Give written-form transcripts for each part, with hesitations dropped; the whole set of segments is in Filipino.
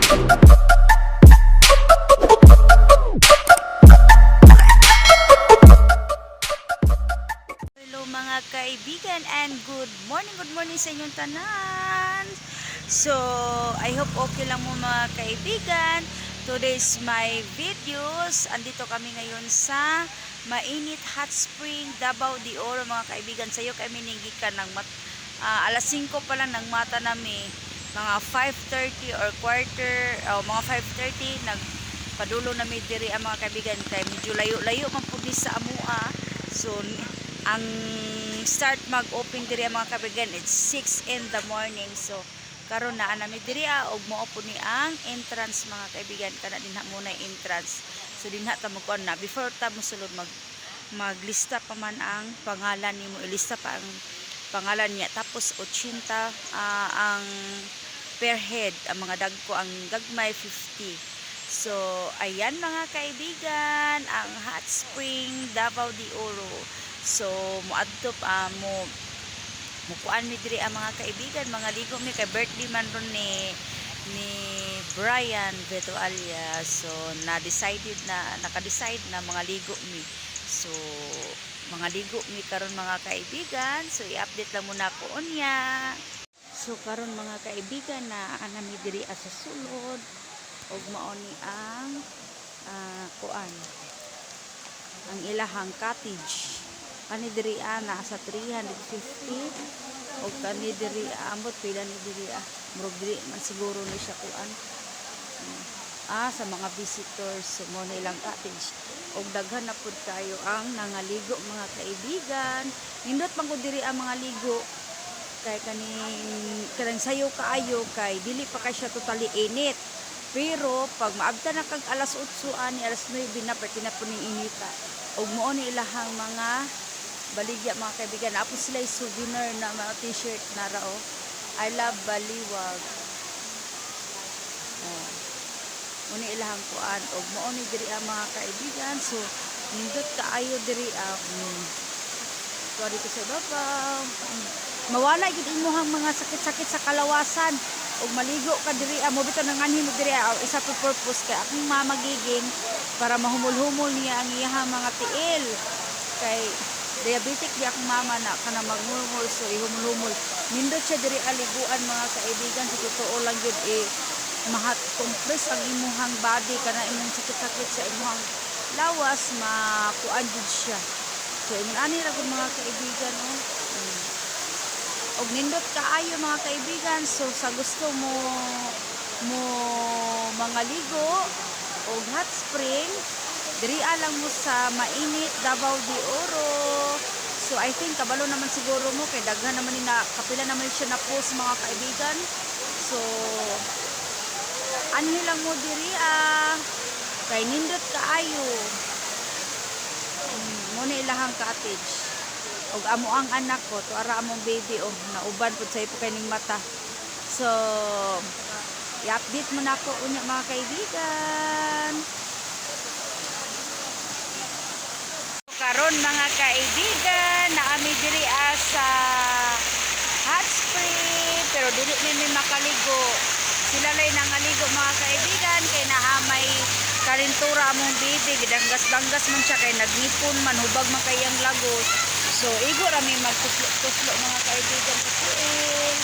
Hello mga kaibigan and good morning sa inyong tanan. So, I hope okay lang mo mga kaibigan. Today's my videos. Andito kami ngayon sa mainit hot spring Davao de Oro mga kaibigan. Sayo kami ninggikan ng alas 5 pa lang ng mata nami. Mga 5:30 or quarter mga 5:30 nagpadulo nami diri ang mga kaibigan kay medyo layo-layo man pud sa amua. So ang start mag-open diri mga kaibigan it's 6 in the morning. So karon na nami diri og mao po ni ang entrance mga kaibigan, kana dinha muna entrance. So dinha ta mo kuan na before ta mosulod maglista pa man ang pangalan nimo, ilista pa ang pangalan niya, tapos 80 ang per head, ang mga dagko ang gagmay 50. So ayan mga kaibigan ang hot spring Davao de Oro. So moadto mo mukuan mi diri ang mga kaibigan, mga ligo mi kay birthday man ron ni Brian Vetualia. So naka-decide na mga ligo mi. So mga ligo mi karon mga kaibigan. So i-update lang muna ko unya. So karon mga kaibigan na anami diri sa sulod og mao ni ang kuan ang ilahang cottage. Kani diri na sa 350 og kani diri ambot pila ni diri murag diri man siguro ni siya kuan sa mga visitors. So mo na ilang cottage og daghan na pud kayo ang nangaligo mga kaibigan. Nindot man ko diri ang mga ligo kay kanang sayo kaayo kay dili pa kay siya totally init. Pero pag maabta na kag alas 8 ani alas 9 na perti na po ni inita og mo ni ilahang mga baligya mga kaibigan. Apo sila souvenir na mga t-shirt na rao I love Baliwag. Muni ilahang kuan og mo ni diri mga kaibigan. So nindot kaayo diri sorry ko sa babaw. Mawala gid imuhang mga sakit-sakit sa kalawasan og maligo ka diri mo bitaw nanganhi mo diri isa to purpose kay akong mamagiging para mahumol-humol niya ang iyang mga tiil kay diabetic di akong mama na kana magmulmul. So ihumul-humol nindot siya diri aliguan mga kaibigan. Sa totoo lang yun mahat compress ang imuhang body kana imong sakit-sakit sa imuhang lawas makuan jud siya. So ingon ani ra gud mga kaibigan og nindot kaayo mga kaibigan. So sa gusto mo mga ligo og hot spring diri lang mo sa mainit Davao de Oro. So I think kabalo naman siguro mo kay daghan naman ni na kapila naman siya na post mga kaibigan. So anhi lang mo diri kay nindot kaayo mo ni ilahang cottage og amo ang anak ko to ara among baby nauban pud sa ipo kaning mata. So i-update mo na ako unya mga kaibigan. Karon mga kaibigan naami diri sa hot spring pero dili mi makaligo. Sila lay nangaligo mga kaibigan kay naamay karintura among baby gidanggas-danggas man siya kay nagnipon man hubag man kayang lagos. So igo ra mi magtuslo mga kaibigan sa tiil.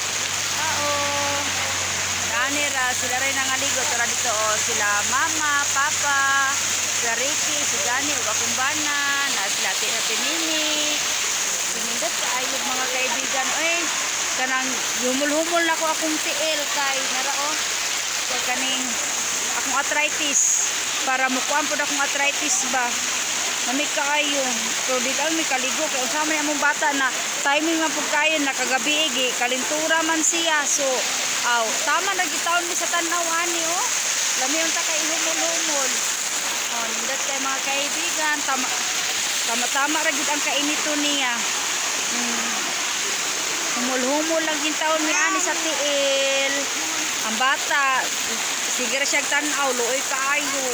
Nani ra sila ray nangaligo tara dito sila mama, papa, si Ricky, si Gani ug akong bana, na sila Tinini. Sinindot kaayo mga kaibigan kanang humul-humol na ko akong tiil kay nara kay kaning akong arthritis para mukuan pud akong arthritis ba. Nami kaayo so di lang mi kaligo kay unsa man among bata na timing man pud kayo na kagabi kalintura man siya. So tama na gitawon mi sa tan-aw ani lami unta kay humul-humol. Nindot kay mga kaibigan tama ra gid ang kainito niya. Humul-humol lang gintawon mi ani sa tiil. Ang bata sigara siya tan-aw luoy kaayo.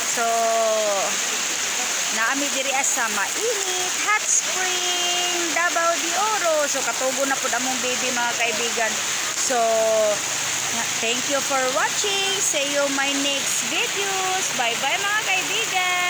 So naami diri sa mainit hot spring Davao de Oro. So katubo na pud among baby mga kaibigan. So Thank you for watching. See you my next videos. Bye-bye mga kaibigan.